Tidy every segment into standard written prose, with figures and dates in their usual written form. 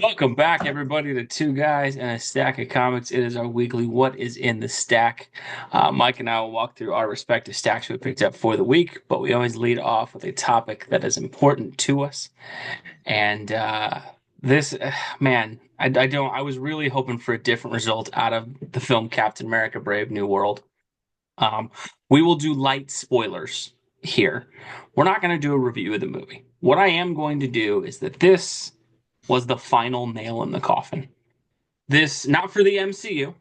Welcome back, everybody, to Two Guys and a Stack of Comics. It is our weekly What is in the Stack. Mike and I will walk through our respective stacks we picked up for the week, but we always lead off with a topic that is important to us. And this, man, I don't. I was really hoping for a different result out of the film Captain America: Brave New World. Um, we will do light spoilers here. We're not going to do a review of the movie. What I am going to do is that this was the final nail in the coffin. This, not for the MCU,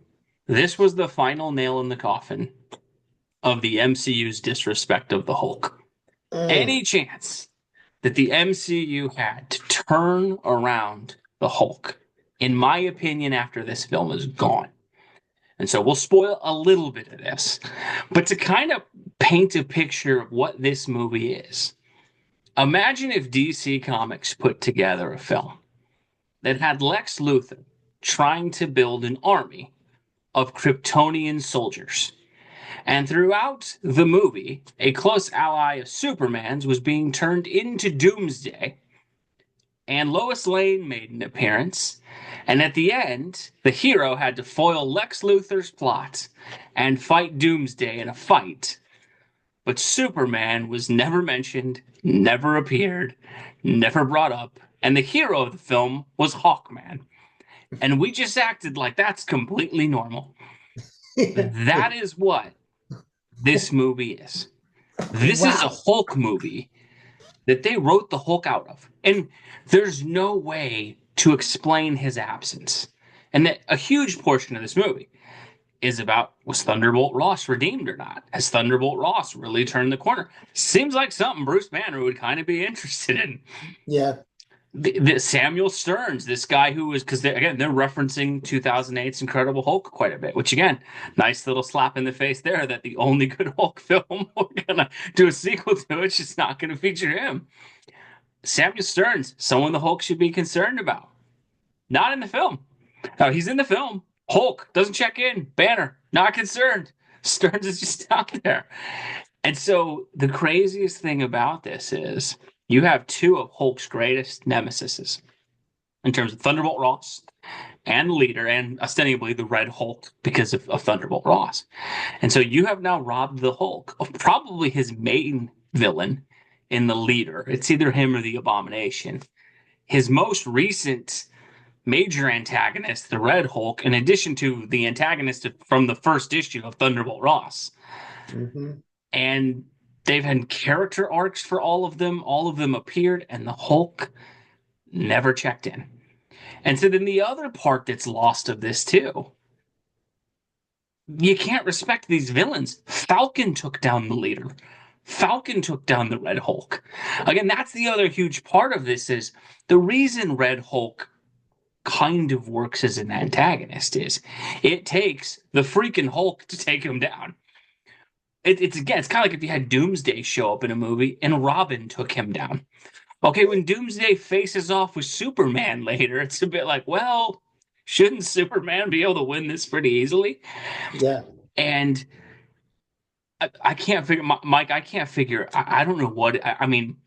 this was the final nail in the coffin of the MCU's disrespect of the Hulk. Mm. Any chance that the MCU had to turn around the Hulk, in my opinion, after this film is gone. And so we'll spoil a little bit of this. But to kind of paint a picture of what this movie is, imagine if DC Comics put together a film that had Lex Luthor trying to build an army of Kryptonian soldiers. And throughout the movie, a close ally of Superman's was being turned into Doomsday, and Lois Lane made an appearance. And at the end, the hero had to foil Lex Luthor's plot and fight Doomsday in a fight. But Superman was never mentioned, never appeared, never brought up, and the hero of the film was Hawkman. And we just acted like that's completely normal. That is what this movie is. This is a Wow. Hulk movie that they wrote the Hulk out of. And there's no way to explain his absence. And that a huge portion of this movie is about, was Thunderbolt Ross redeemed or not? Has Thunderbolt Ross really turned the corner? Seems like something Bruce Banner would kind of be interested in. Yeah. The Samuel Stearns, this guy who was, because again, they're referencing 2008's Incredible Hulk quite a bit, which again, nice little slap in the face there that the only good Hulk film we're gonna do a sequel to, it's just not gonna feature him. Samuel Stearns, someone the Hulk should be concerned about. Not in the film. He's in the film. Hulk doesn't check in. Banner, not concerned. Stearns is just out there. And so the craziest thing about this is you have two of Hulk's greatest nemesises in terms of Thunderbolt Ross and the leader, and ostensibly the Red Hulk because of Thunderbolt Ross. And so you have now robbed the Hulk of probably his main villain in the leader. It's either him or the Abomination. His most recent major antagonist, the Red Hulk, in addition to the antagonist from the first issue of Thunderbolt Ross. Hmm. And they've had character arcs for all of them. All of them appeared, and the Hulk never checked in. And so then the other part that's lost of this too, you can't respect these villains. Falcon took down the leader. Falcon took down the Red Hulk. Again, that's the other huge part of this is the reason Red Hulk kind of works as an antagonist is it takes the freaking Hulk to take him down. It's again, it's kind of like if you had Doomsday show up in a movie and Robin took him down. Okay, when Doomsday faces off with Superman later, it's a bit like, well, shouldn't Superman be able to win this pretty easily? Yeah. And I can't figure, Mike, I can't figure, I don't know what, I mean,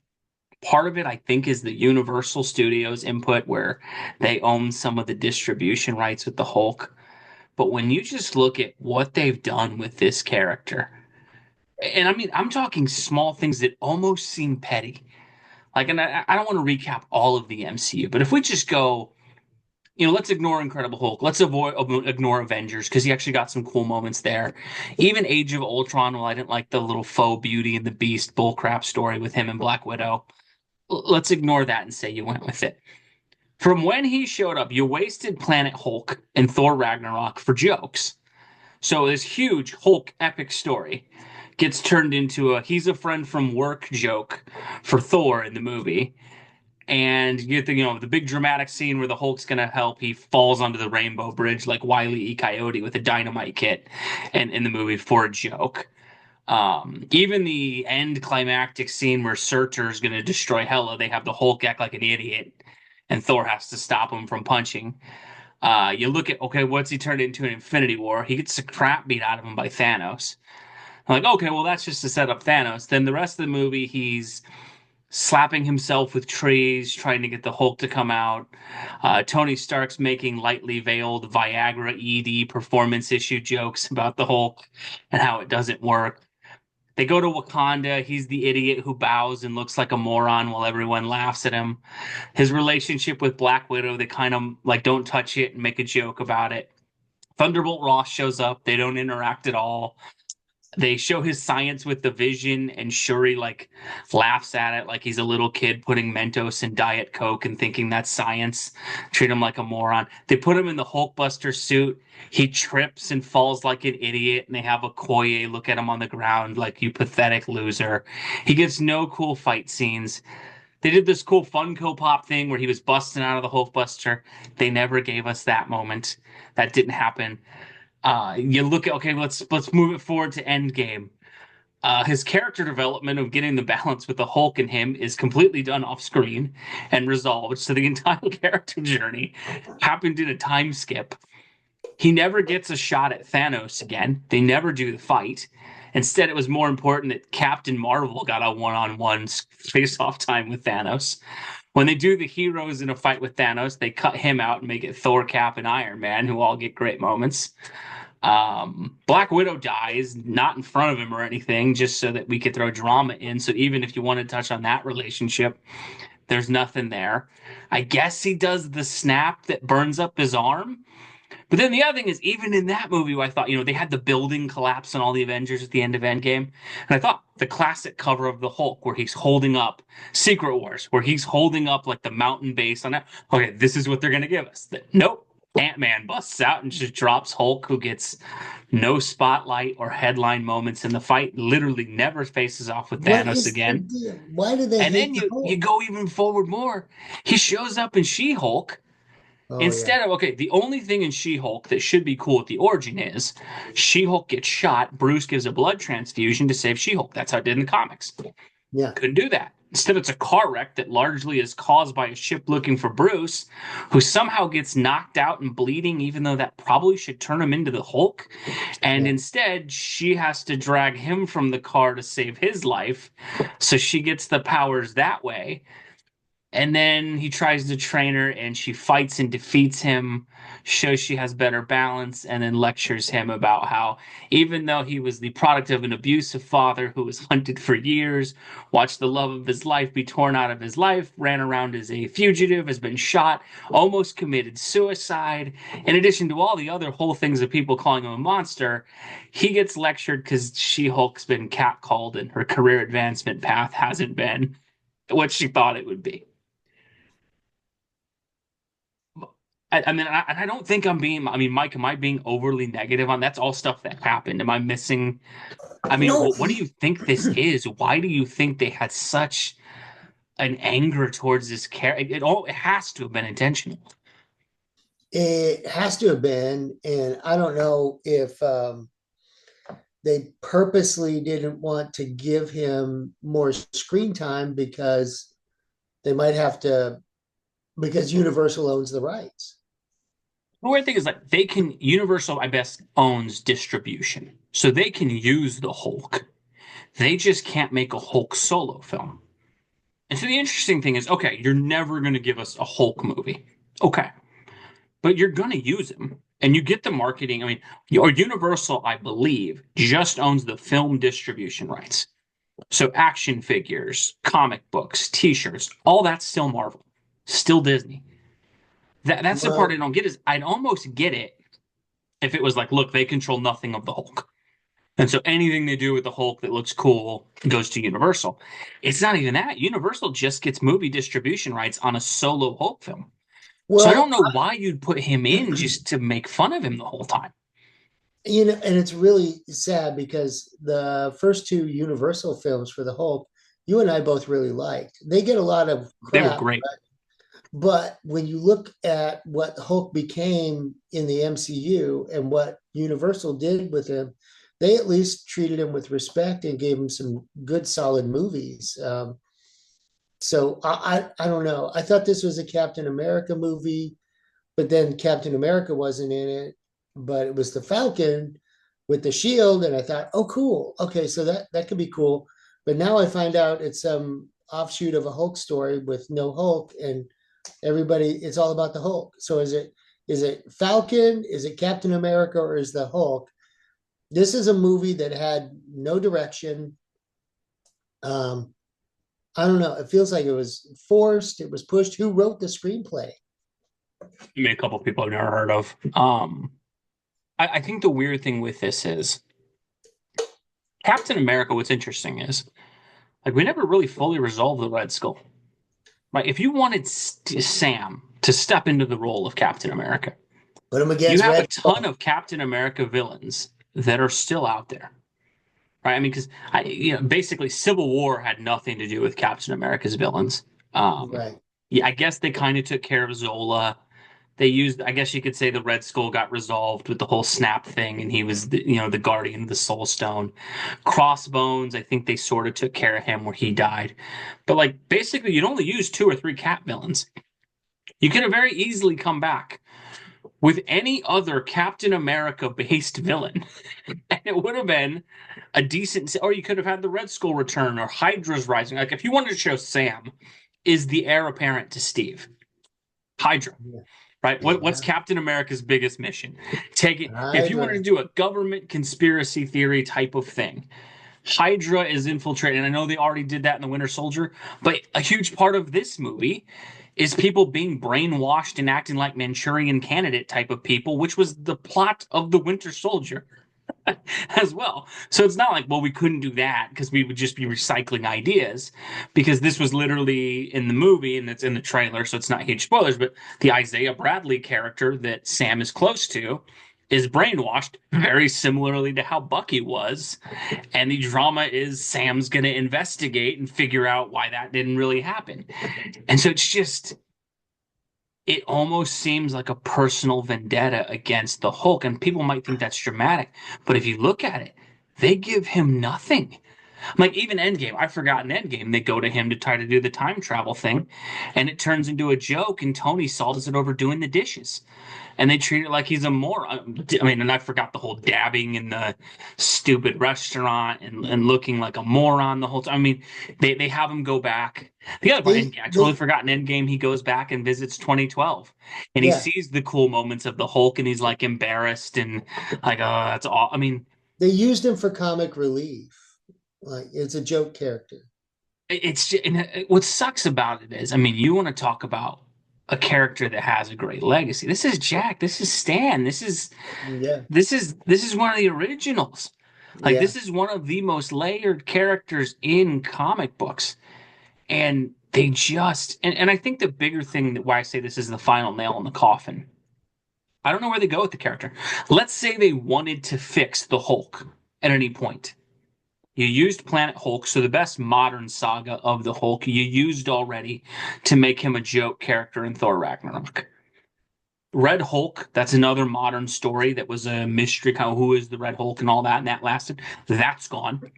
part of it, I think, is the Universal Studios input where they own some of the distribution rights with the Hulk. But when you just look at what they've done with this character, and I mean, I'm talking small things that almost seem petty. Like, and I don't want to recap all of the MCU, but if we just go, let's ignore Incredible Hulk. Let's ignore Avengers because he actually got some cool moments there. Even Age of Ultron, well, I didn't like the little faux Beauty and the Beast bullcrap story with him and Black Widow. Let's ignore that and say you went with it. From when he showed up, you wasted Planet Hulk and Thor Ragnarok for jokes. So this huge Hulk epic story gets turned into a he's a friend from work joke for Thor in the movie. And you get the big dramatic scene where the Hulk's gonna help. He falls onto the Rainbow Bridge like Wile E. Coyote with a dynamite kit, and in the movie for a joke. Even the end climactic scene where Surtur's gonna destroy Hela, they have the Hulk act like an idiot, and Thor has to stop him from punching. You look at okay, what's he turned into in Infinity War? He gets the crap beat out of him by Thanos. I'm like, okay, well that's just to set up Thanos. Then the rest of the movie, he's slapping himself with trees, trying to get the Hulk to come out. Tony Stark's making lightly veiled Viagra ED performance issue jokes about the Hulk and how it doesn't work. They go to Wakanda. He's the idiot who bows and looks like a moron while everyone laughs at him. His relationship with Black Widow, they kind of like don't touch it and make a joke about it. Thunderbolt Ross shows up. They don't interact at all. They show his science with the Vision, and Shuri like laughs at it like he's a little kid putting Mentos in Diet Coke and thinking that's science. Treat him like a moron. They put him in the Hulkbuster suit. He trips and falls like an idiot, and they have a Okoye look at him on the ground like you pathetic loser. He gets no cool fight scenes. They did this cool Funko Pop thing where he was busting out of the Hulkbuster. They never gave us that moment. That didn't happen. You look at okay, let's move it forward to Endgame. His character development of getting the balance with the Hulk and him is completely done off screen and resolved. So the entire character journey happened in a time skip. He never gets a shot at Thanos again. They never do the fight. Instead, it was more important that Captain Marvel got a one-on-one face-off time with Thanos. When they do the heroes in a fight with Thanos, they cut him out and make it Thor, Cap, and Iron Man, who all get great moments. Black Widow dies, not in front of him or anything, just so that we could throw drama in. So even if you want to touch on that relationship, there's nothing there. I guess he does the snap that burns up his arm. But then the other thing is, even in that movie, I thought, they had the building collapse on all the Avengers at the end of Endgame. And I thought the classic cover of the Hulk, where he's holding up Secret Wars, where he's holding up like the mountain base on that. Okay, this is what they're going to give us. Nope. Ant-Man busts out and just drops Hulk, who gets no spotlight or headline moments in the fight, literally never faces off with What Thanos is the again. deal? Why do they And hate then the you Hulk? go even forward more. He shows up in She-Hulk. Oh yeah, Instead of, okay, the only thing in She-Hulk that should be cool at the origin is She-Hulk gets shot, Bruce gives a blood transfusion to save She-Hulk. That's how it did in the comics. yeah, Couldn't do that. Instead, it's a car wreck that largely is caused by a ship looking for Bruce, who somehow gets knocked out and bleeding, even though that probably should turn him into the Hulk. And yeah. instead, she has to drag him from the car to save his life. So she gets the powers that way. And then he tries to train her, and she fights and defeats him, shows she has better balance, and then lectures him about how, even though he was the product of an abusive father who was hunted for years, watched the love of his life be torn out of his life, ran around as a fugitive, has been shot, almost committed suicide, in addition to all the other whole things of people calling him a monster, he gets lectured because She-Hulk's been catcalled and her career advancement path hasn't been what she thought it would be. I mean, I don't think I'm being. I mean, Mike, am I being overly negative on? That's all stuff that happened. Am I missing? I mean, No, what do you think this is? Why do you think they had such an anger towards this character? It has to have been intentional. it has to have been, and I don't know if they purposely didn't want to give him more screen time because they might have to, because Universal owns the rights. The weird thing is like they can Universal, I best owns distribution, so they can use the Hulk. They just can't make a Hulk solo film. And so the interesting thing is, okay, you're never going to give us a Hulk movie. Okay, but you're going to use him and you get the marketing. I mean, your Universal, I believe, just owns the film distribution rights. So action figures, comic books, t-shirts, all that's still Marvel, still Disney. That's the part I Well, don't get is I'd almost get it if it was like, look, they control nothing of the Hulk. And so anything they do with the Hulk that looks cool goes to Universal. It's not even that. Universal just gets movie distribution rights on a solo Hulk film. So I don't well, know why you'd put him in just to make fun of him the whole time. and it's really sad because the first two Universal films for the Hulk, you and I both really liked. They get a lot of They were crap, great. but when you look at what Hulk became in the MCU and what Universal did with him, they at least treated him with respect and gave him some good, solid movies. So I don't know. I thought this was a Captain America movie, but then Captain America wasn't in it, but it was the Falcon with the shield, and I thought, oh, cool. Okay, so that could be cool. But now I find out it's some offshoot of a Hulk story with no Hulk, and everybody, it's all about the Hulk. So is it Falcon? Is it Captain America? Or is the Hulk? This is a movie that had no direction. Um, I don't know. It feels like it was forced. It was pushed. Who wrote the screenplay? I mean, a couple of people I've never heard of. I think the weird thing with this is Captain America. What's interesting is like we never really fully resolved the Red Skull. Right? If you wanted Sam to step into the role of Captain America, Put him you against have a Red ton Skull. of Captain America villains that are still out there. Right? I mean, because basically, Civil War had nothing to do with Captain America's villains. Um, Right. yeah, I guess they kind of took care of Zola. They used, I guess you could say, the Red Skull got resolved with the whole snap thing, and he was, the guardian of the Soul Stone. Crossbones, I think they sort of took care of him where he died. But like, basically, you'd only use two or three Cap villains. You could have very easily come back with any other Captain America based villain, and it would have been a decent. Or you could have had the Red Skull return or Hydra's rising. Like if you wanted to show Sam is the heir apparent to Steve, Hydra, Yeah. right? What's Yeah. Captain America's biggest mission? Take it. If you wanted to Hydra. do a government conspiracy theory type of thing, Hydra is infiltrating. I know they already did that in the Winter Soldier, but a huge part of this movie is people being brainwashed and acting like Manchurian candidate type of people, which was the plot of the Winter Soldier as well. So it's not like, well, we couldn't do that because we would just be recycling ideas because this was literally in the movie and it's in the trailer, so it's not huge spoilers, but the Isaiah Bradley character that Sam is close to is brainwashed very similarly to how Bucky was. And the drama is Sam's going to investigate and figure out why that didn't really happen. And so it almost seems like a personal vendetta against the Hulk. And people might think that's dramatic, but if you look at it, they give him nothing. Like even Endgame, I've forgotten Endgame. They go to him to try to do the time travel thing, and it turns into a joke, and Tony salts it over doing the dishes and they treat it like he's a moron. I mean, and I forgot the whole dabbing in the stupid restaurant and looking like a moron the whole time. I mean, they have him go back. The other part, They I totally they forgot in Endgame, he goes back and visits 2012 and he yeah. sees the cool moments of the Hulk and he's like embarrassed and like, oh, that's all. I mean, They used him for comic relief. Like it's a joke character. it's just, and what sucks about it is, I mean, you want to talk about a character that has a great legacy. This is Jack. This is Stan. Yeah. This is one of the originals. Like Yeah. this is one of the most layered characters in comic books. And they just and I think the bigger thing that why I say this is the final nail in the coffin. I don't know where they go with the character. Let's say they wanted to fix the Hulk at any point. You used Planet Hulk, so the best modern saga of the Hulk you used already to make him a joke character in Thor Ragnarok. Red Hulk, that's another modern story that was a mystery, kind of who is the Red Hulk and all that, and that lasted. That's gone.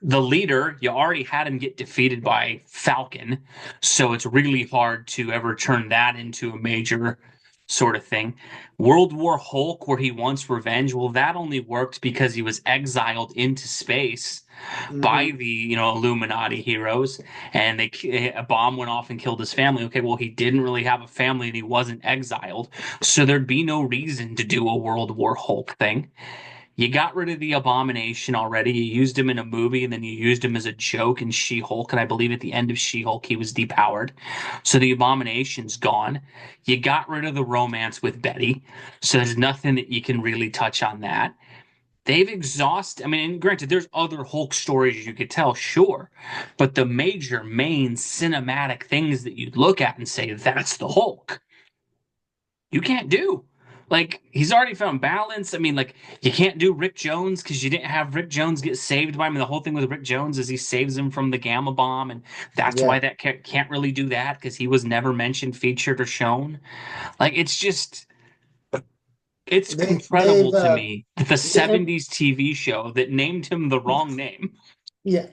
The leader, you already had him get defeated by Falcon, so it's really hard to ever turn that into a major sort of thing. World War Hulk, where he wants revenge, well, that only worked because he was exiled into space by Hmm. the Illuminati heroes, and a bomb went off and killed his family. Okay, well, he didn't really have a family and he wasn't exiled, so there'd be no reason to do a World War Hulk thing. You got rid of the Abomination already. You used him in a movie, and then you used him as a joke in She-Hulk. And I believe at the end of She-Hulk, he was depowered. So the Abomination's gone. You got rid of the romance with Betty. So there's nothing that you can really touch on that. They've exhausted. I mean, and granted, there's other Hulk stories you could tell, sure. But the major, main cinematic things that you'd look at and say, that's the Hulk, you can't do. Like he's already found balance. I mean, like you can't do Rick Jones because you didn't have Rick Jones get saved by him. And the whole thing with Rick Jones is he saves him from the gamma bomb, and that's why Yeah. that can't really do that because he was never mentioned, featured, or shown. Like it's They've incredible to me that the the '70s TV show that named him the wrong name yeah.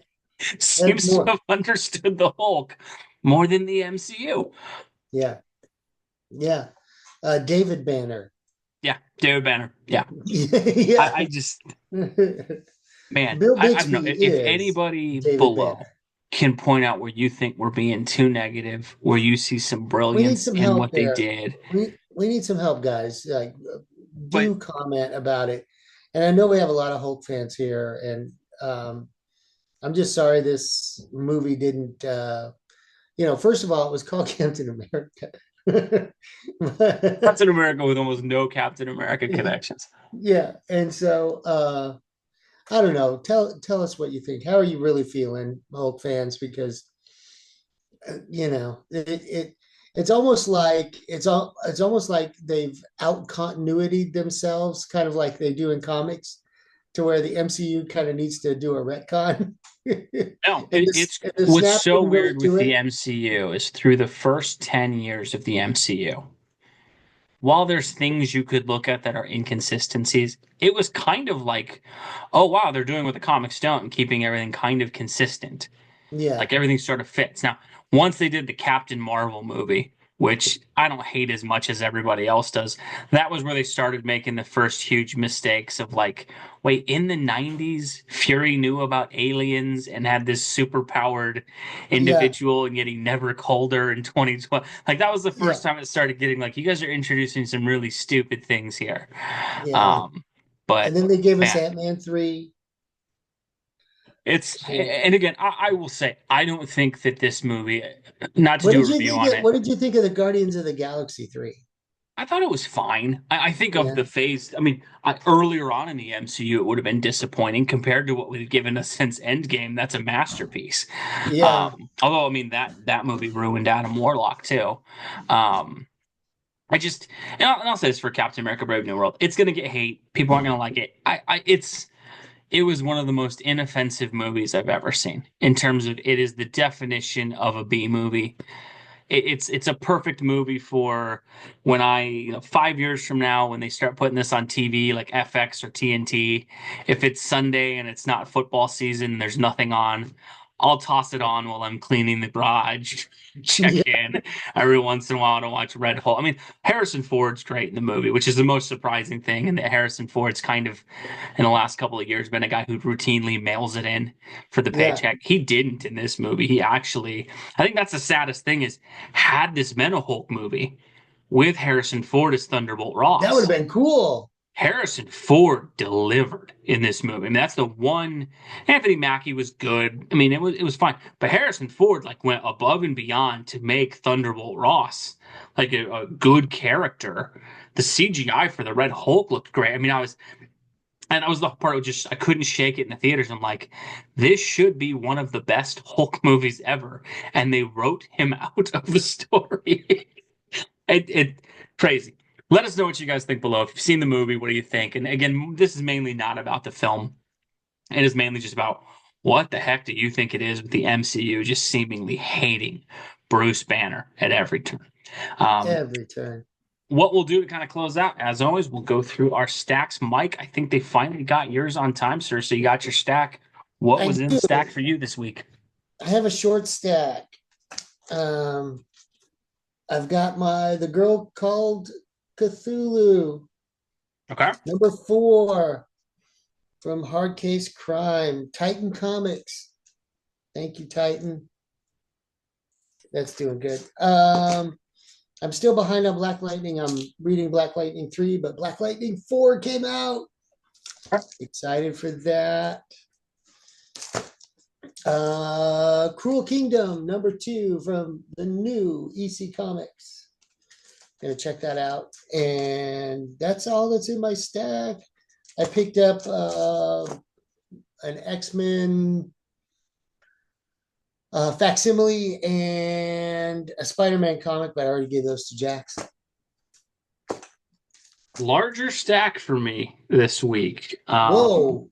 And seems to more. have understood the Hulk more than the MCU. Yeah. Yeah. David Banner. Yeah, David Banner. Yeah, I Yeah. just Bill man, I don't know Bixby if is anybody David below Banner. can point out where you think we're being too negative, where you see some We need brilliance some in help what they there. did. We need some help, guys. Like, But do comment about it. And I know we have a lot of Hulk fans here, and I'm just sorry this movie didn't. First of all, it was called Captain America. Captain America with almost no Captain America connections. Yeah, and so I don't know. Tell us what you think. How are you really feeling, Hulk fans? Because it's almost like it's almost like they've out continuity themselves, kind of like they do in comics, to where the MCU kind of needs to do a retcon. No, and this it's and the what's snap so didn't really weird with do the it. MCU is through the first 10 years of the MCU, while there's things you could look at that are inconsistencies, it was kind of like, oh wow, they're doing what the comics don't and keeping everything kind of consistent. Yeah, Like everything sort of fits. Now, once they did the Captain Marvel movie, which I don't hate as much as everybody else does, that was where they started making the first huge mistakes of like, wait, in the 90s, Fury knew about aliens and had this super powered yeah, individual, and yet he never called her in 2012. Like that was the yeah, first time it started getting like, you guys are introducing some really stupid things here. yeah. Um, but And then they gave us man, Ant-Man 3. it's And and again, I will say I don't think that this movie, not to what do did a you review think? on it, What did you think of the Guardians of the Galaxy 3? I thought it was fine. I think of Yeah, the phase. I mean, earlier on in the MCU, it would have been disappointing compared to what we've given us since Endgame. That's a masterpiece. yeah. Although, I mean that movie ruined Adam Warlock too. Um, I just and I'll say this for Captain America: Brave New World. It's gonna get hate. People aren't gonna like it. It was one of the most inoffensive movies I've ever seen in terms of it is the definition of a B movie. It's a perfect movie for when 5 years from now when they start putting this on TV like FX or TNT. If it's Sunday and it's not football season, there's nothing on. I'll toss it on while I'm cleaning the garage, check Yeah, in every once in a while to watch Red Hulk. I mean, Harrison Ford's great in the movie, which is the most surprising thing. And that Harrison Ford's kind of, in the last couple of years, been a guy who routinely mails it in for the yeah. paycheck. He didn't in this movie. He actually, I think that's the saddest thing is had this been a Hulk movie with Harrison Ford as Thunderbolt That would have Ross, been cool. Harrison Ford delivered in this movie. I mean, that's the one. Anthony Mackie was good. I mean, it was fine, but Harrison Ford like went above and beyond to make Thunderbolt Ross like a good character. The CGI for the Red Hulk looked great. I mean, and that was the part of just I couldn't shake it in the theaters. I'm like, this should be one of the best Hulk movies ever, and they wrote him out of the story. It crazy. Let us know what you guys think below. If you've seen the movie, what do you think? And again, this is mainly not about the film. It is mainly just about what the heck do you think it is with the MCU just seemingly hating Bruce Banner at every turn. Um, Every turn. what we'll do to kind of close out, as always, we'll go through our stacks. Mike, I think they finally got yours on time, sir. So you got your stack. What I was in the do. stack for you this week? I have a short stack. Um, I've got the girl called Cthulhu, Okay. number 4 from Hard Case Crime, Titan Comics. Thank you, Titan. That's doing good. I'm still behind on Black Lightning. I'm reading Black Lightning 3, but Black Lightning 4 came out. Excited for that. Cruel Kingdom, number 2 from the new EC Comics. Gonna check that out. And that's all that's in my stack. I picked up an X-Men facsimile and a Spider-Man comic, but I already gave those to Jax. Larger stack for me this week. Whoa,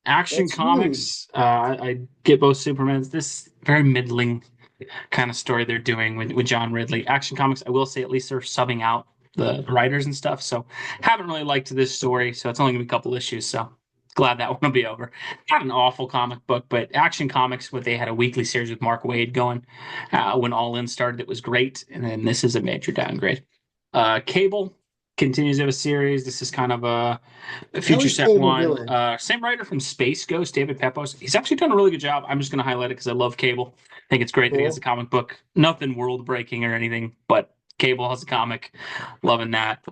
Action that's huge. Comics. I get both Supermans. This very middling kind of story they're doing with John Ridley. Action Comics, I will say, at least they're subbing out the writers and stuff. So haven't really liked this story. So it's only gonna be a couple issues. So glad that one will be over. Not an awful comic book, but Action Comics, what they had a weekly series with Mark Waid going when All In started, it was great. And then this is a major downgrade. Cable. continues to have a series. This is kind of a How future is set Cable one. doing? Same writer from Space Ghost, David Pepos. He's actually done a really good job. I'm just going to highlight it because I love Cable. I think it's great that he has a Cool. comic book. Nothing world breaking or anything, but Cable has a comic. Loving that.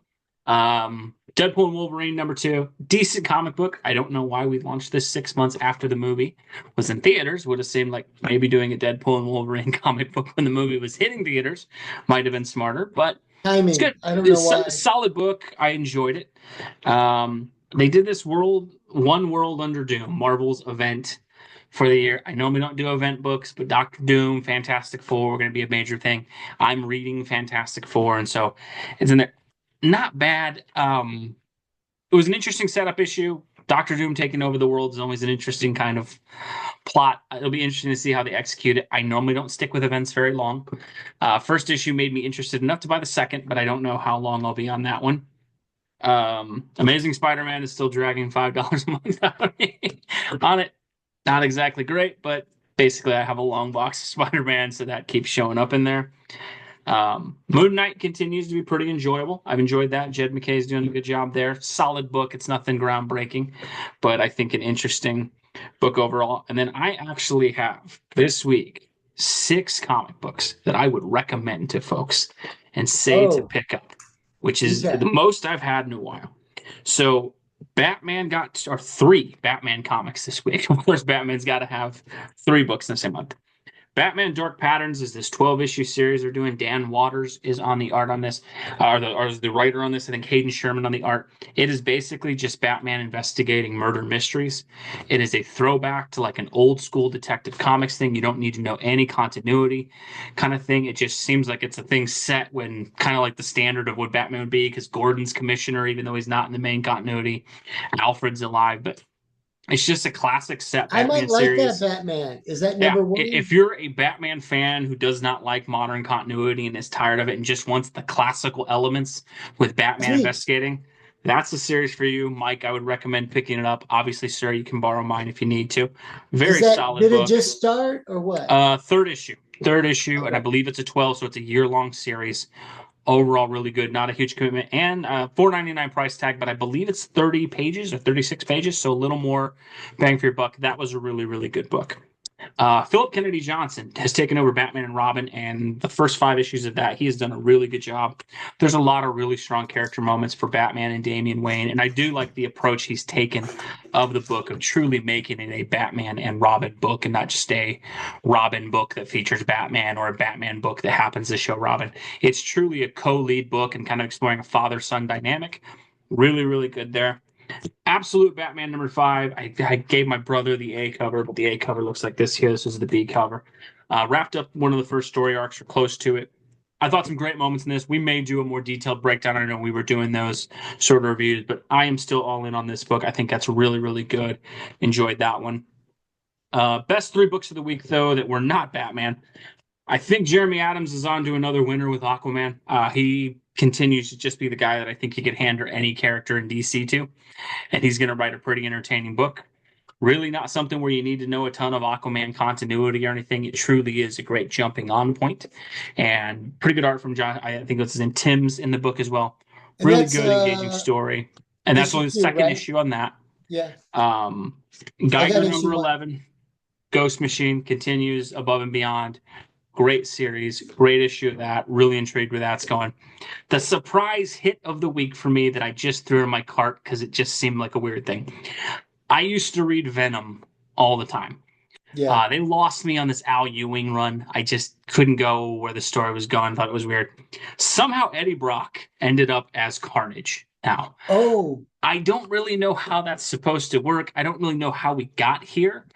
Deadpool and Wolverine #2, decent comic book. I don't know why we launched this 6 months after the movie was in theaters. Would have seemed like maybe doing a Deadpool and Wolverine comic book when the movie was hitting theaters might have been smarter, but it's Timing. good. I don't know It's a why. solid book. I enjoyed it. They did this one world under Doom, Marvel's event for the year. I normally don't do event books, but Doctor Doom, Fantastic Four are going to be a major thing. I'm reading Fantastic Four, and so it's in there. Not bad. It was an interesting setup issue. Doctor Doom taking over the world is always an interesting kind of plot. It'll be interesting to see how they execute it. I normally don't stick with events very long. First issue made me interested enough to buy the second, but I don't know how long I'll be on that one. Amazing Spider-Man is still dragging $5 a month out of me on it. Not exactly great, but basically I have a long box of Spider-Man, so that keeps showing up in there. Moon Knight continues to be pretty enjoyable. I've enjoyed that. Jed McKay's doing a good job there. Solid book. It's nothing groundbreaking, but I think an interesting book overall. And then I actually have this week 6 comic books that I would recommend to folks and say to Oh, pick up, which is okay. the most I've had in a while. So Batman got or 3 Batman comics this week. Of course, Batman's got to have 3 books in the same month. Batman Dark Patterns is this 12-issue series they're doing. Dan Waters is on the art on this, or is the writer on this. I think Hayden Sherman on the art. It is basically just Batman investigating murder mysteries. It is a throwback to like an old school Detective Comics thing. You don't need to know any continuity kind of thing. It just seems like it's a thing set when kind of like the standard of what Batman would be because Gordon's commissioner, even though he's not in the main continuity. Alfred's alive, but it's just a classic set I might Batman like that series. Batman. Is that Yeah, number if one? you're a Batman fan who does not like modern continuity and is tired of it and just wants the classical elements with Batman Sweet. investigating, that's a series for you. Mike, I would recommend picking it up. Obviously, sir, you can borrow mine if you need to. Is Very that, solid did it book. just start or what? Third issue. Third issue, and I Okay. believe it's a 12, so it's a year-long series. Overall, really good. Not a huge commitment. And $4.99 price tag, but I believe it's 30 pages or 36 pages, so a little more bang for your buck. That was a really, really good book. Philip Kennedy Johnson has taken over Batman and Robin, and the first 5 issues of that, he has done a really good job. There's a lot of really strong character moments for Batman and Damian Wayne, and I do like the approach he's taken of the book of truly making it a Batman and Robin book and not just a Robin book that features Batman or a Batman book that happens to show Robin. It's truly a co-lead book and kind of exploring a father-son dynamic. Really, really good there. Absolute Batman #5. I gave my brother the A cover, but the A cover looks like this here. This is the B cover. Wrapped up one of the first story arcs or close to it. I thought some great moments in this. We may do a more detailed breakdown. I know we were doing those sort of reviews, but I am still all in on this book. I think that's really, really good. Enjoyed that one. Best 3 books of the week, though, that were not Batman. I think Jeremy Adams is on to another winner with Aquaman. He continues to just be the guy that I think you could hand any character in DC to, and he's going to write a pretty entertaining book. Really not something where you need to know a ton of Aquaman continuity or anything. It truly is a great jumping on point and pretty good art from John. I think it's his name, Tim's in the book as well. And Really that's good, engaging story. And that's issue only the two, second right? issue on that. Yeah. Um, I got Geiger issue one. #11, Ghost Machine continues above and beyond. Great series, great issue of that. Really intrigued where that's going. The surprise hit of the week for me that I just threw in my cart because it just seemed like a weird thing. I used to read Venom all the time. Yeah. They lost me on this Al Ewing run. I just couldn't go where the story was going. Thought it was weird. Somehow Eddie Brock ended up as Carnage. Now, Oh, I don't really know how that's supposed to work. I don't really know how we got here.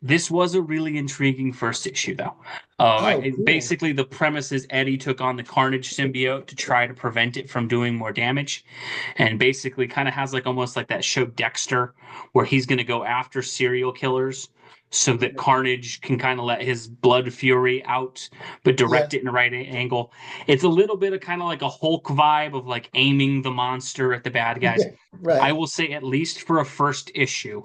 This was a really intriguing first issue, though. oh, cool. Basically, the premise is Eddie took on the Carnage symbiote to try to prevent it from doing more damage, and basically kind of has like almost like that show Dexter, where he's going to go after serial killers so that Carnage can kind of let his blood fury out, but Yeah. direct it in the right angle. It's a little bit of kind of like a Hulk vibe of like aiming the monster at the bad guys. I Right. will say, at least for a first issue,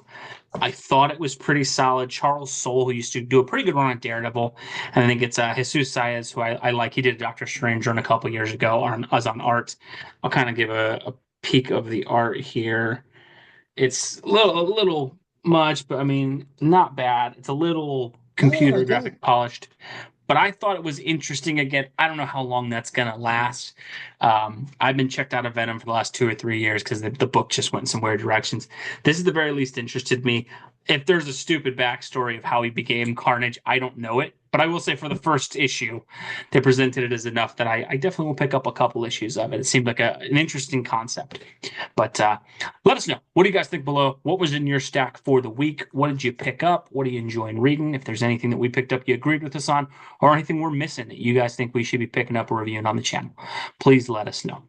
I thought it was pretty solid. Charles Soule, who used to do a pretty good run on Daredevil, and I think it's Jesus Saez, who I like. He did Doctor Strange run a couple years ago on us on art. I'll kind of give a peek of the art here. It's a little much, but I mean, not bad. It's a little Oh, computer okay. graphic polished, but I thought it was interesting. Again, I don't know how long that's gonna last. I've been checked out of Venom for the last 2 or 3 years because the book just went in some weird directions. This is the very least interested me. If there's a stupid backstory of how he became Carnage, I don't know it. But I will say for the first issue, they presented it as enough that I definitely will pick up a couple issues of it. It seemed like an interesting concept. But let us know. What do you guys think below? What was in your stack for the week? What did you pick up? What are you enjoying reading? If there's anything that we picked up you agreed with us on, or anything we're missing that you guys think we should be picking up or reviewing on the channel, please let us know.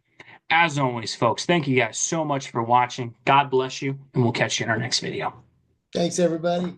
As always, folks, thank you guys so much for watching. God bless you, and we'll catch you in our next video. Thanks, everybody.